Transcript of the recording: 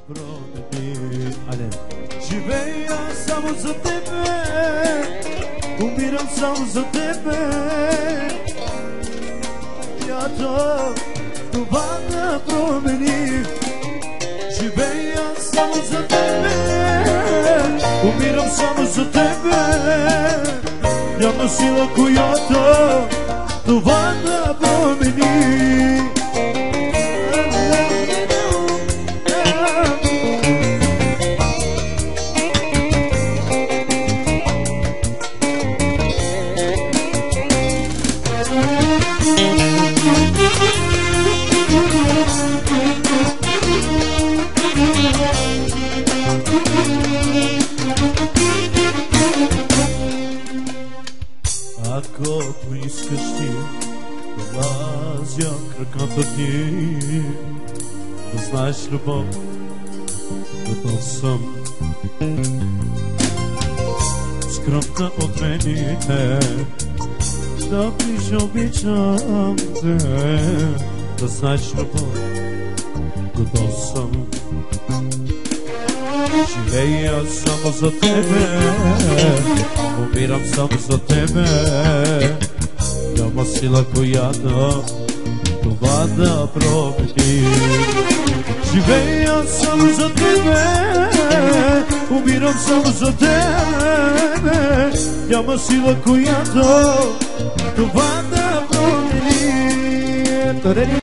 промени. Айде. Живея само за тебе, умирам само за тебе. Ято това да промени. Живея само за тебе, умирам само за тебе. Няма сила, която това да промени. Ако поискаш ти да влазя краката ти, да знаеш любов, готов съм. Скръпта от мените, да ближа обичам те, да знаеш любов, готов съм. Живея само за тебе, умирам само за тебе. Няма сила, която това да промени. Живея само за тебе, умирам само за тебе. Няма сила, която това да промени.